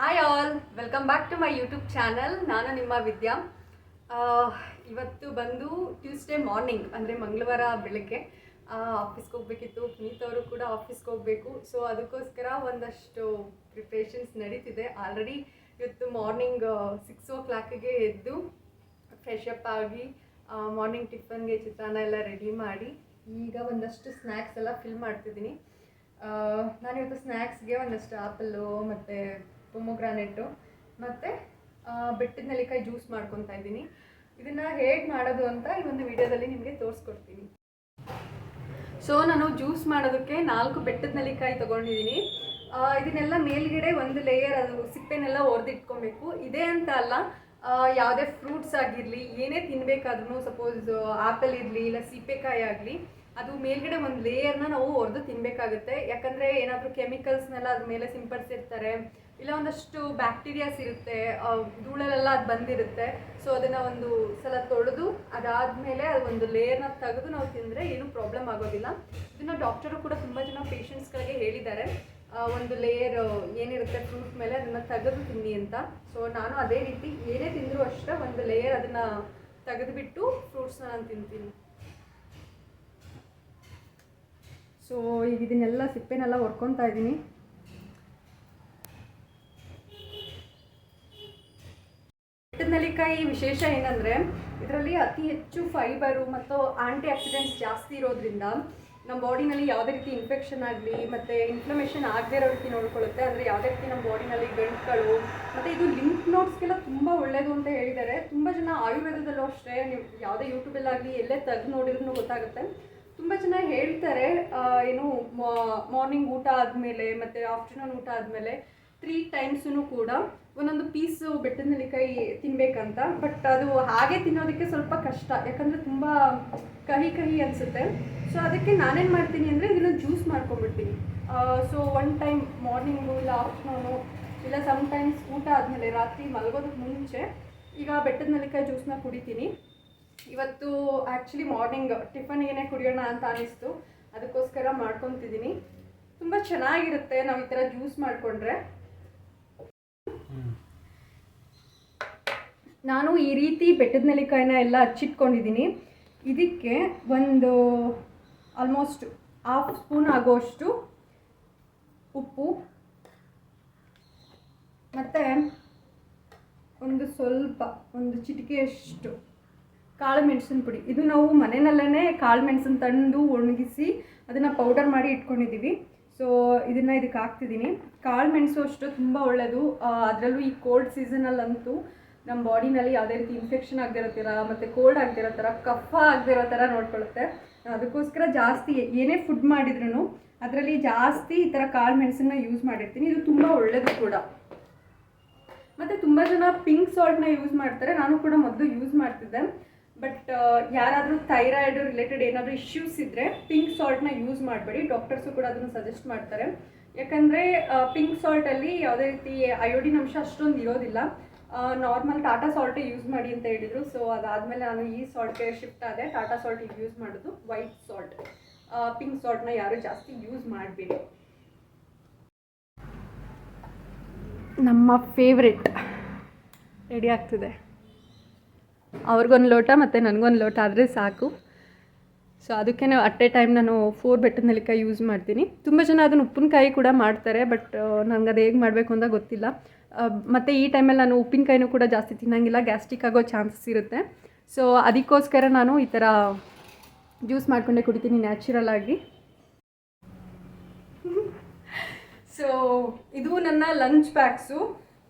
Hi all, welcome back to my YouTube channel. ನಾನು ನಿಮ್ಮ ವಿದ್ಯಾ. ಇವತ್ತು ಬಂದು ಟ್ಯೂಸ್ಡೇ ಮಾರ್ನಿಂಗ್ ಅಂದರೆ ಮಂಗಳವಾರ ಬೆಳಗ್ಗೆ ಆಫೀಸ್ಗೆ ಹೋಗಬೇಕಿತ್ತು. ಪುನೀತ್ ಅವರು ಕೂಡ ಆಫೀಸ್ಗೆ ಹೋಗಬೇಕು. ಸೊ ಅದಕ್ಕೋಸ್ಕರ ಒಂದಷ್ಟು ಪ್ರಿಪ್ರೇಷನ್ಸ್ ನಡೀತಿದೆ. ಆಲ್ರೆಡಿ ಇವತ್ತು ಮಾರ್ನಿಂಗ್ 6 o'clockಗೆ ಎದ್ದು ಫ್ರೆಶ್ ಅಪ್ ಆಗಿ ಮಾರ್ನಿಂಗ್ ಟಿಫನ್ಗೆ ಚಿತ್ರಾನ್ನ ಎಲ್ಲ ರೆಡಿ ಮಾಡಿ ಈಗ ಒಂದಷ್ಟು ಸ್ನ್ಯಾಕ್ಸ್ ಎಲ್ಲ ಫಿಲ್ ಮಾಡ್ತಿದ್ದೀನಿ. ನಾನಿವತ್ತು ಸ್ನ್ಯಾಕ್ಸ್ಗೆ ಒಂದಷ್ಟು ಆ್ಯಪಲ್ಲು ಮತ್ತು ಪೊಮೊಗ್ರಾನೆಟು ಮತ್ತು ಬೆಟ್ಟದ ನೆಲ್ಲಿಕಾಯಿ ಜ್ಯೂಸ್ ಮಾಡ್ಕೊತಾ ಇದ್ದೀನಿ. ಇದನ್ನು ಹೇಗೆ ಮಾಡೋದು ಅಂತ ಈ ಒಂದು ವಿಡಿಯೋದಲ್ಲಿ ನಿಮಗೆ ತೋರಿಸ್ಕೊಡ್ತೀನಿ. ಸೊ ನಾನು ಜ್ಯೂಸ್ ಮಾಡೋದಕ್ಕೆ 4 ಬೆಟ್ಟದ ನೆಲ್ಲಿಕಾಯಿ ತೊಗೊಂಡಿದ್ದೀನಿ. ಇದನ್ನೆಲ್ಲ ಮೇಲ್ಗಡೆ ಒಂದು ಲೇಯರ್ ಅದು ಸಿಪ್ಪೆನೆಲ್ಲ ಒರೆದಿಟ್ಕೊಬೇಕು. ಇದೇ ಅಂತ ಅಲ್ಲ, ಯಾವುದೇ ಫ್ರೂಟ್ಸ್ ಆಗಿರಲಿ, ಏನೇ ತಿನ್ನಬೇಕಾದ್ರೂ, ಸಪೋಸ್ ಆ್ಯಪಲ್ ಇರಲಿ ಇಲ್ಲ ಸೀಬೆಕಾಯಿ ಆಗಲಿ, ಅದು ಮೇಲ್ಗಡೆ ಒಂದು ಲೇಯರ್ನ ನಾವು ಒರೆದು ತಿನ್ನಬೇಕಾಗುತ್ತೆ. ಯಾಕಂದರೆ ಏನಾದರೂ ಕೆಮಿಕಲ್ಸ್ನೆಲ್ಲ ಅದ್ರ ಮೇಲೆ ಸಿಂಪಡಿಸಿರ್ತಾರೆ, ಇಲ್ಲ ಒಂದಷ್ಟು ಬ್ಯಾಕ್ಟೀರಿಯಾಸ್ ಇರುತ್ತೆ, ಧೂಳಲ್ಲೆಲ್ಲ ಅದು ಬಂದಿರುತ್ತೆ. ಸೊ ಅದನ್ನು ಒಂದು ಸಲ ತೊಳೆದು ಅದಾದಮೇಲೆ ಅದು ಒಂದು ಲೇಯರ್ನ ತೆಗೆದು ನಾವು ತಿಂದರೆ ಏನೂ ಪ್ರಾಬ್ಲಮ್ ಆಗೋದಿಲ್ಲ. ಇದನ್ನು ಡಾಕ್ಟರು ಕೂಡ ತುಂಬ ಜನ ಪೇಷಂಟ್ಸ್ಗಳಿಗೆ ಹೇಳಿದ್ದಾರೆ, ಒಂದು ಲೇಯರ್ ಏನಿರುತ್ತೆ ಫ್ರೂಟ್ ಮೇಲೆ ಅದನ್ನು ತೆಗೆದು ತಿನ್ನಿ ಅಂತ. ಸೊ ನಾನು ಅದೇ ರೀತಿ ಏನೇ ತಿಂದರೂ ಅಷ್ಟೇ ಒಂದು ಲೇಯರ್ ಅದನ್ನು ತೆಗೆದುಬಿಟ್ಟು ಫ್ರೂಟ್ಸ್ನ ನಾನು ತಿಂತೀನಿ. ಸೊ ಈಗ ಇದನ್ನೆಲ್ಲ ಸಿಪ್ಪೆನೆಲ್ಲ ಹೊರ್ಕೊತಾ ಇದ್ದೀನಿ. ಬೆಟ್ಟದ ನೆಲ್ಲಿಕಾಯಿ ವಿಶೇಷ ಏನಂದರೆ ಇದರಲ್ಲಿ ಅತಿ ಹೆಚ್ಚು ಫೈಬರು ಮತ್ತು ಆ್ಯಂಟಿ ಆಕ್ಸಿಡೆಂಟ್ಸ್ ಜಾಸ್ತಿ ಇರೋದ್ರಿಂದ ನಮ್ಮ ಬಾಡಿನಲ್ಲಿ ಯಾವುದೇ ರೀತಿ ಇನ್ಫೆಕ್ಷನ್ ಆಗಲಿ ಮತ್ತು ಇನ್ಫ್ಲಮೇಷನ್ ಆಗದೇ ಇರೋ ರೀತಿ ನೋಡ್ಕೊಳ್ಳುತ್ತೆ. ಅಂದರೆ ಯಾವುದೇ ರೀತಿ ನಮ್ಮ ಬಾಡಿನಲ್ಲಿ ಗಂಟುಗಳು ಮತ್ತು ಇದು ಲಿಂಫ್ ನೋಡ್ಸ್ಗೆಲ್ಲ ತುಂಬ ಒಳ್ಳೆಯದು ಅಂತ ಹೇಳಿದ್ದಾರೆ. ತುಂಬ ಜನ ಆಯುರ್ವೇದದಲ್ಲೂ ಅಷ್ಟೇ, ನೀವು ಯಾವುದೇ ಯೂಟ್ಯೂಬಲ್ಲಾಗಲಿ ಎಲ್ಲೇ ತೆಗೆದು ನೋಡಿದ್ರೂ ಗೊತ್ತಾಗುತ್ತೆ. ತುಂಬ ಜನ ಹೇಳ್ತಾರೆ ಏನು ಮಾರ್ನಿಂಗ್ ಊಟ ಆದಮೇಲೆ ಮತ್ತು ಆಫ್ಟರ್ನೂನ್ ಊಟ ಆದಮೇಲೆ 3 ಟೈಮ್ಸೂ ಕೂಡ ಒಂದೊಂದು ಪೀಸು ಬೆಟ್ಟದ ನೆಲ್ಲಿಕಾಯಿ ತಿನ್ನಬೇಕಂತ. ಬಟ್ ಅದು ಹಾಗೆ ತಿನ್ನೋದಕ್ಕೆ ಸ್ವಲ್ಪ ಕಷ್ಟ, ಯಾಕಂದರೆ ತುಂಬ ಕಹಿ ಕಹಿ ಅನಿಸುತ್ತೆ. ಸೊ ಅದಕ್ಕೆ ನಾನೇನು ಮಾಡ್ತೀನಿ ಅಂದರೆ ಇದನ್ನು ಜ್ಯೂಸ್ ಮಾಡ್ಕೊಂಡ್ಬಿಡ್ತೀನಿ. ಸೊ 1 ಟೈಮ್ ಮಾರ್ನಿಂಗು ಇಲ್ಲ ಆಫ್ಟರ್ನೂನು ಇಲ್ಲ ಸಮ್ಟೈಮ್ಸ್ ಊಟ ಆದಮೇಲೆ ರಾತ್ರಿ ಮಲಗೋದಕ್ಕೆ ಮುಂಚೆ ಈಗ ಬೆಟ್ಟದ ನೆಲ್ಲಿಕಾಯಿ ಜ್ಯೂಸನ್ನ ಕುಡಿತೀನಿ. ಇವತ್ತು ಆ್ಯಕ್ಚುಲಿ ಮಾರ್ನಿಂಗ್ ಟಿಫನ್ಗೇನೆ ಕುಡಿಯೋಣ ಅಂತ ಅನ್ನಿಸ್ತು, ಅದಕ್ಕೋಸ್ಕರ ಮಾಡ್ಕೊತಿದ್ದೀನಿ. ತುಂಬ ಚೆನ್ನಾಗಿರುತ್ತೆ ನಾವು ಈ ಥರ ಜ್ಯೂಸ್ ಮಾಡಿಕೊಂಡ್ರೆ. ನಾನು ಈ ರೀತಿ ಬೆಟ್ಟದ ನೆಲ್ಲಿಕಾಯಿನ ಎಲ್ಲ ಹಚ್ಚಿಟ್ಕೊಂಡಿದ್ದೀನಿ. ಇದಕ್ಕೆ ಒಂದು ಆಲ್ಮೋಸ್ಟ್ 1/2 ಸ್ಪೂನ್ ಆಗೋಷ್ಟು ಉಪ್ಪು ಮತ್ತು ಒಂದು ಚಿಟಿಕೆಯಷ್ಟು ಕಾಳು ಮೆಣಸಿನ ಪುಡಿ. ಇದು ನಾವು ಮನೆಯಲ್ಲೇ ಕಾಳು ಮೆಣಸನ್ನು ತಂದು ಒಣಗಿಸಿ ಅದನ್ನು ಪೌಡರ್ ಮಾಡಿ ಇಟ್ಕೊಂಡಿದ್ದೀವಿ. ಸೊ ಇದನ್ನು ಇದಕ್ಕೆ ಹಾಕ್ತಿದ್ದೀನಿ. ಕಾಳು ಮೆಣಸು ಅಷ್ಟು ತುಂಬ ಒಳ್ಳೆಯದು. ಅದರಲ್ಲೂ ಈ ಕೋಲ್ಡ್ ಸೀಸನಲ್ಲಂತೂ ನಮ್ಮ ಬಾಡಿನಲ್ಲಿ ಯಾವುದೇ ರೀತಿ ಇನ್ಫೆಕ್ಷನ್ ಆಗದಿರೋ ಥರ ಮತ್ತು ಕೋಲ್ಡ್ ಆಗದಿರೋ ಥರ, ಕಫ ಆಗದಿರೋ ಥರ ನೋಡ್ಕೊಳ್ಳುತ್ತೆ. ಅದಕ್ಕೋಸ್ಕರ ಜಾಸ್ತಿ ಏನೇ ಫುಡ್ ಮಾಡಿದ್ರೂ ಅದರಲ್ಲಿ ಜಾಸ್ತಿ ಈ ಥರ ಕಾಳು ಮೆಣಸನ್ನ ಯೂಸ್ ಮಾಡಿರ್ತೀನಿ. ಇದು ತುಂಬ ಒಳ್ಳೆಯದು ಕೂಡ. ಮತ್ತು ತುಂಬ ಜನ ಪಿಂಕ್ ಸಾಲ್ಟ್ನ ಯೂಸ್ ಮಾಡ್ತಾರೆ. ನಾನು ಕೂಡ ಮೊದಲು ಯೂಸ್ ಮಾಡ್ತಿದ್ದೆ. ಬಟ್ ಯಾರಾದರೂ ಥೈರಾಯ್ಡ್ ರಿಲೇಟೆಡ್ ಏನಾದರೂ ಇಶ್ಯೂಸ್ ಇದ್ದರೆ ಪಿಂಕ್ ಸಾಲ್ಟ್ನ ಯೂಸ್ ಮಾಡಬೇಡಿ. ಡಾಕ್ಟರ್ಸು ಕೂಡ ಅದನ್ನು ಸಜೆಸ್ಟ್ ಮಾಡ್ತಾರೆ. ಯಾಕಂದರೆ ಪಿಂಕ್ ಸಾಲ್ಟಲ್ಲಿ ಯಾವುದೇ ರೀತಿ ಅಯೋಡಿನ್ ಅಂಶ ಅಷ್ಟೊಂದು ಇರೋದಿಲ್ಲ. ನಾರ್ಮಲ್ ಟಾಟಾ ಸಾಲ್ಟೇ ಯೂಸ್ ಮಾಡಿ ಅಂತ ಹೇಳಿದರು. ಸೊ ಅದಾದಮೇಲೆ ನಾನು ಈ ಸಾಲ್ಟ್ಗೆ ಶಿಫ್ಟ್ ಆದೆ. ಟಾಟಾ ಸಾಲ್ಟ್ ಯೂಸ್ ಮಾಡೋದು, ವೈಟ್ ಸಾಲ್ಟ್. ಪಿಂಕ್ ಸಾಲ್ಟ್ನ ಯಾರು ಜಾಸ್ತಿ ಯೂಸ್ ಮಾಡಬೇಡಿ. ನಮ್ಮ ಫೇವ್ರೆಟ್ ರೆಡಿ ಆಗ್ತಿದೆ. ಅವ್ರಿಗೊಂದು ಲೋಟ ಮತ್ತು ನನಗೊಂದು ಲೋಟ ಆದರೆ ಸಾಕು. ಸೊ ಅದಕ್ಕೆ ಅಟ್ ಎ ಟೈಮ್ ನಾನು 4 ಬೆಟ್ಟದ ನೆಲ್ಲಿಕಾಯಿ ಯೂಸ್ ಮಾಡ್ತೀನಿ. ತುಂಬ ಜನ ಅದನ್ನು ಉಪ್ಪಿನಕಾಯಿ ಕೂಡ ಮಾಡ್ತಾರೆ, ಬಟ್ ನನಗೆ ಅದು ಹೇಗೆ ಮಾಡಬೇಕು ಅಂತ ಗೊತ್ತಿಲ್ಲ. ಮತ್ತು ಈ ಟೈಮಲ್ಲಿ ನಾನು ಉಪ್ಪಿನಕಾಯಿನೂ ಕೂಡ ಜಾಸ್ತಿ ತಿನ್ನೋಂಗಿಲ್ಲ, ಗ್ಯಾಸ್ಟ್ರಿಕ್ ಆಗೋ ಚಾನ್ಸಸ್ ಇರುತ್ತೆ. ಸೊ ಅದಕ್ಕೋಸ್ಕರ ನಾನು ಈ ಥರ ಜ್ಯೂಸ್ ಮಾಡಿಕೊಂಡೇ ಕುಡಿತೀನಿ ನ್ಯಾಚುರಲ್ ಆಗಿ. ಸೊ ಇದು ನನ್ನ ಲಂಚ್ ಪ್ಯಾಕ್ಸು.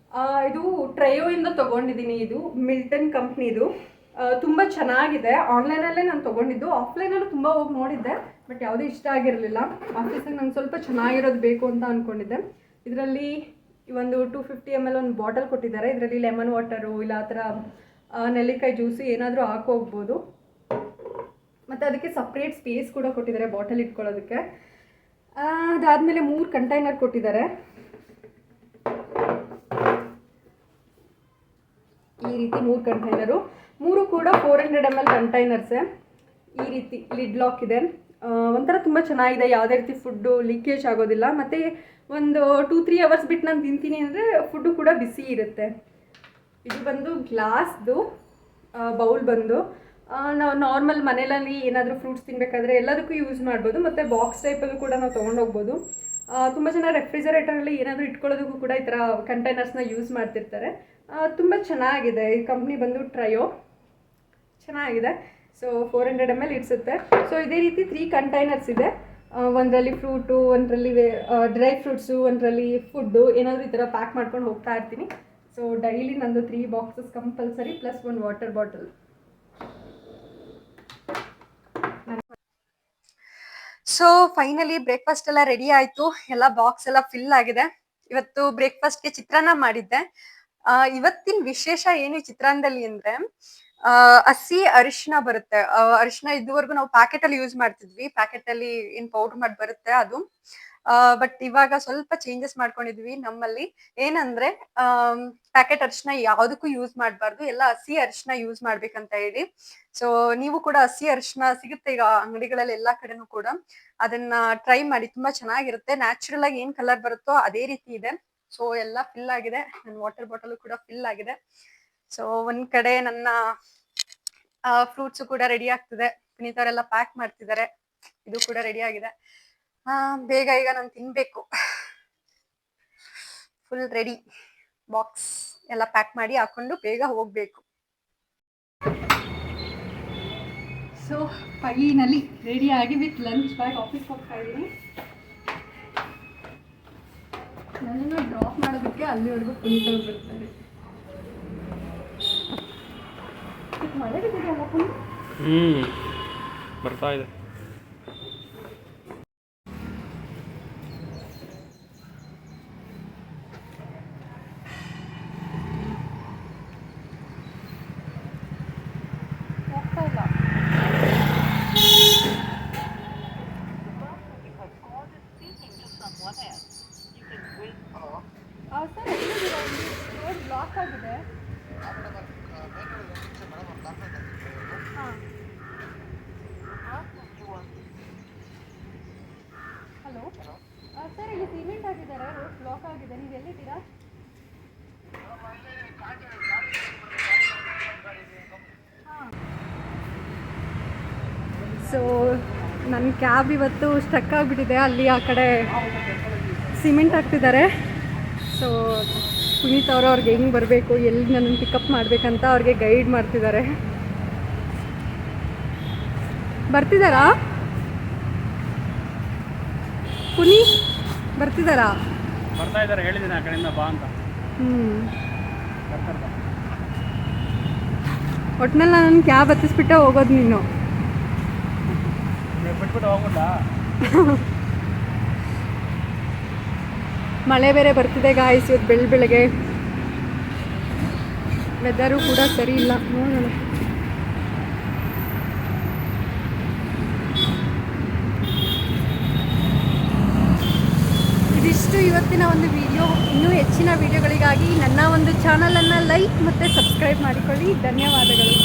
ಇದು ಟ್ರಯೋಯಿಂದ ತೊಗೊಂಡಿದ್ದೀನಿ. ಇದು ಮಿಲ್ಟನ್ ಕಂಪ್ನಿದು. ತುಂಬ ಚೆನ್ನಾಗಿದೆ. ಆನ್ಲೈನಲ್ಲೇ ನಾನು ತೊಗೊಂಡಿದ್ದು. ಆಫ್ಲೈನಲ್ಲೂ ತುಂಬ ಹೋಗಿ ನೋಡಿದ್ದೆ, ಬಟ್ ಯಾವುದೂ ಇಷ್ಟ ಆಗಿರಲಿಲ್ಲ. ಆಫೀಸಿಗೆ ನಂಗೆ ಸ್ವಲ್ಪ ಚೆನ್ನಾಗಿರೋದು ಬೇಕು ಅಂತ ಅಂದ್ಕೊಂಡಿದ್ದೆ. ಇದರಲ್ಲಿ ಒಂದು 250 ml ಒಂದು ಬಾಟಲ್ ಕೊಟ್ಟಿದ್ದಾರೆ. ಇದರಲ್ಲಿ ಲೆಮನ್ ವಾಟರು ಇಲ್ಲ ಆ ಥರ ನೆಲ್ಲಿಕಾಯಿ ಜ್ಯೂಸು ಏನಾದರೂ ಹಾಕೋಗ್ಬೋದು. ಮತ್ತು ಅದಕ್ಕೆ ಸಪ್ರೇಟ್ ಸ್ಪೇಸ್ ಕೂಡ ಕೊಟ್ಟಿದ್ದಾರೆ ಬಾಟಲ್ ಇಟ್ಕೊಳ್ಳೋದಕ್ಕೆ. ಅದಾದಮೇಲೆ 3 ಕಂಟೈನರ್ ಕೊಟ್ಟಿದ್ದಾರೆ. ಈ ರೀತಿ 3 ಕಂಟೈನರು, 3 ಕೂಡ 400 ml ಕಂಟೈನರ್ಸೇ. ಈ ರೀತಿ ಲಿಡ್ ಲಾಕ್ ಇದೆ. ಒಂಥರ ತುಂಬ ಚೆನ್ನಾಗಿದೆ, ಯಾವುದೇ ರೀತಿ ಫುಡ್ಡು ಲೀಕೇಜ್ ಆಗೋದಿಲ್ಲ. ಮತ್ತು ಒಂದು 2-3 ಅವರ್ಸ್ ಬಿಟ್ಟು ನಾನು ತಿಂತೀನಿ ಅಂದರೆ ಫುಡ್ಡು ಕೂಡ ಬಿಸಿ ಇರುತ್ತೆ. ಇದು ಬಂದು ಗ್ಲಾಸ್ದು ಬೌಲ್ ಬಂದು ನಾವು ನಾರ್ಮಲ್ ಮನೆಯಲ್ಲಿ ಏನಾದರೂ ಫ್ರೂಟ್ಸ್ ತಿನ್ನಬೇಕಾದ್ರೆ ಎಲ್ಲದಕ್ಕೂ ಯೂಸ್ ಮಾಡ್ಬೋದು. ಮತ್ತು ಬಾಕ್ಸ್ ಟೈಪಲ್ಲೂ ಕೂಡ ನಾವು ತೊಗೊಂಡೋಗ್ಬೋದು. ತುಂಬ ಜನ ರೆಫ್ರಿಜರೇಟರಲ್ಲಿ ಏನಾದರೂ ಇಟ್ಕೊಳ್ಳೋದಕ್ಕೂ ಕೂಡ ಈ ಥರ ಕಂಟೈನರ್ಸ್ನ ಯೂಸ್ ಮಾಡ್ತಿರ್ತಾರೆ. ತುಂಬ ಚೆನ್ನಾಗಿದೆ. ಈ ಕಂಪ್ನಿ ಬಂದು ಟ್ರಯೋ, ಚೆನ್ನಾಗಿದೆ. So 400 ml ಇಡಿಸುತ್ತೆ. ಸೊ ಇದೇ ರೀತಿ 3 ಕಂಟೈನರ್ಸ್ ಇದೆ. ಒಂದರಲ್ಲಿ ಫ್ರೂಟು, ಒಂದರಲ್ಲಿ ಡ್ರೈ ಫ್ರೂಟ್ಸು, ಒಂದರಲ್ಲಿ ಫುಡ್ಡು, ಏನಾದರೂ ಈ ಥರ ಪ್ಯಾಕ್ ಮಾಡ್ಕೊಂಡು ಹೋಗ್ತಾ ಇರ್ತೀನಿ. ಸೊ ಡೈಲಿ ನಂದು 3 boxes compulsory plus 1 water bottle. So finally breakfast ಎಲ್ಲ ರೆಡಿ ಆಯಿತು, ಎಲ್ಲ ಬಾಕ್ಸ್ ಎಲ್ಲ ಫಿಲ್ ಆಗಿದೆ. ಇವತ್ತು ಬ್ರೇಕ್ಫಾಸ್ಟ್ಗೆ ಚಿತ್ರಾನ್ನ ಮಾಡಿದ್ದೆ. ಇವತ್ತಿನ ವಿಶೇಷ ಏನು ಈ ಚಿತ್ರಾನ್ನದಲ್ಲಿ ಅಂದರೆ ಹಸಿ ಅರಿಶಿನ ಬರುತ್ತೆ. ಅರಿಶಿನ ಇದುವರೆಗೂ ನಾವು ಪ್ಯಾಕೆಟ್ ಅಲ್ಲಿ ಯೂಸ್ ಮಾಡ್ತಿದ್ವಿ, ಪ್ಯಾಕೆಟ್ ಅಲ್ಲಿ ಏನ್ ಪೌಡರ್ ಮಾಡಿ ಬರುತ್ತೆ ಅದು. ಬಟ್ ಇವಾಗ ಸ್ವಲ್ಪ ಚೇಂಜಸ್ ಮಾಡ್ಕೊಂಡಿದ್ವಿ ನಮ್ಮಲ್ಲಿ. ಏನಂದ್ರೆ ಪ್ಯಾಕೆಟ್ ಅರಿಶಿನ ಯಾವುದಕ್ಕೂ ಯೂಸ್ ಮಾಡಬಾರ್ದು, ಎಲ್ಲ ಹಸಿ ಅರಿಶಿನ ಯೂಸ್ ಮಾಡ್ಬೇಕಂತ ಹೇಳಿ. ಸೊ ನೀವು ಕೂಡ ಹಸಿ ಅರಿಶಿನ ಸಿಗುತ್ತೆ ಈಗ ಅಂಗಡಿಗಳಲ್ಲಿ ಎಲ್ಲಾ ಕಡೆನೂ ಕೂಡ, ಅದನ್ನ ಟ್ರೈ ಮಾಡಿ, ತುಂಬಾ ಚೆನ್ನಾಗಿರುತ್ತೆ. ನ್ಯಾಚುರಲ್ ಆಗಿ ಏನ್ ಕಲರ್ ಬರುತ್ತೋ ಅದೇ ರೀತಿ ಇದೆ. ಸೊ ಎಲ್ಲ ಫಿಲ್ ಆಗಿದೆ, ನನ್ನ ವಾಟರ್ ಬಾಟಲ್ ಕೂಡ ಫಿಲ್ ಆಗಿದೆ. ಸೊ ಒಂದ್ ಕಡೆ ನನ್ನ ಫ್ರೂಟ್ಸ್ ಕೂಡ ರೆಡಿ ಆಗ್ತಿದೆ, ಪುನೀತ್ ಅವರೆಲ್ಲ ಪ್ಯಾಕ್ ಮಾಡ್ತಿದ್ದಾರೆ, ಇದು ಕೂಡ ರೆಡಿ ಆಗಿದೆ. ಬೇಗ ಈಗ ನಾನು ತಿನ್ಬೇಕು. ಫುಲ್ ರೆಡಿ, ಬಾಕ್ಸ್ ಎಲ್ಲ ಪ್ಯಾಕ್ ಮಾಡಿ ಹಾಕೊಂಡು ಬೇಗ ಹೋಗ್ಬೇಕು. ಸೊ ಫೈನಲಿ ರೆಡಿ ಆಗಿ ವಿತ್ ಲಂಚ್ ಬ್ಯಾಗ್ ಆಫೀಸ್ಗೆ ಹೋಗ್ತಾ ಇದ್ದೀನಿ. ನನ್ನನ್ನು ಡ್ರಾಪ್ ಮಾಡೋದಕ್ಕೆ ಅಲ್ಲಿವರೆಗೂ ಪುನೀತ್ ಅವ್ರು ಬರ್ತಾರೆ. ಮಳೆ ಬಿದ್ದಿದೆಯಲ್ಲ ಪುನೀತ್? ಬರ್ತಾ ಇದೆ. ಹೋಗ್ತಾ ಇಲ್ಲ. ಸರ್ ಎಲ್ಲಿದ್ದೀರಾ? ರೋಡ್ ಬ್ಲಾಕ್ ಆಗಿದೆ. ಹಲೋ ಸರ್, ಇಲ್ಲಿ ಸಿಮೆಂಟ್ ಹಾಕಿದ್ದಾರೆ, ರೋಡ್ ಬ್ಲಾಕ್ ಆಗಿದೆ, ನೀವು ಎಲ್ಲಿದ್ದೀರಾ? ಸೊ ನನ್ನ ಕ್ಯಾಬ್ ಇವತ್ತು ಸ್ಟಕ್ ಆಗಿಬಿಟ್ಟಿದೆ, ಅಲ್ಲಿ ಆ ಕಡೆ ಸಿಮೆಂಟ್ ಹಾಕ್ತಿದ್ದಾರೆ. ಸೊ ಪುನೀತ್ ಅವರು ಅವ್ರಿಗೆ ಹೆಂಗೆ ಬರಬೇಕು, ಎಲ್ಲಿ ನನ್ನನ್ನು ಪಿಕಪ್ ಮಾಡಬೇಕಂತ ಅವ್ರಿಗೆ ಗೈಡ್ ಮಾಡ್ತಿದ್ದಾರೆ. ಬರ್ತಿದ್ದಾರಾ ಪುನಿ? ಬರ್ತಿದ್ದಾರಾ? ಬರ್ತಾ ಇದ್ದಾರೆ, ಹೇಳಿದ್ದೀನಿ ಆ ಕಡೆಯಿಂದ ಬಾ ಅಂತ. ಒಟ್ಟಿನಲ್ಲಿ ನಾನು ಕ್ಯಾಬ್ ಹತ್ತಿಸ್ಬಿಟ್ಟೆ ಹೋಗೋದು. ನೀನು ಬಿಟ್ಬಿಟ್ಟು ಹೋಗ್ಬಿಟ್ಟ? ಮಳೆ ಬೇರೆ ಬರ್ತಿದೆ ಗಾಯ್ಸ್, ಇವತ್ತು ಬೆಳಗ್ಗೆ ವೆದರು ಕೂಡ ಸರಿ ಇಲ್ಲ. ನೋಡೋಣ. ಇದಿಷ್ಟು ಇವತ್ತಿನ ಒಂದು ವಿಡಿಯೋ. ಇನ್ನೂ ಹೆಚ್ಚಿನ ವಿಡಿಯೋಗಳಿಗಾಗಿ ನನ್ನ ಒಂದು ಚಾನಲನ್ನು ಲೈಕ್ ಮತ್ತು ಸಬ್ಸ್ಕ್ರೈಬ್ ಮಾಡಿಕೊಳ್ಳಿ. ಧನ್ಯವಾದಗಳು.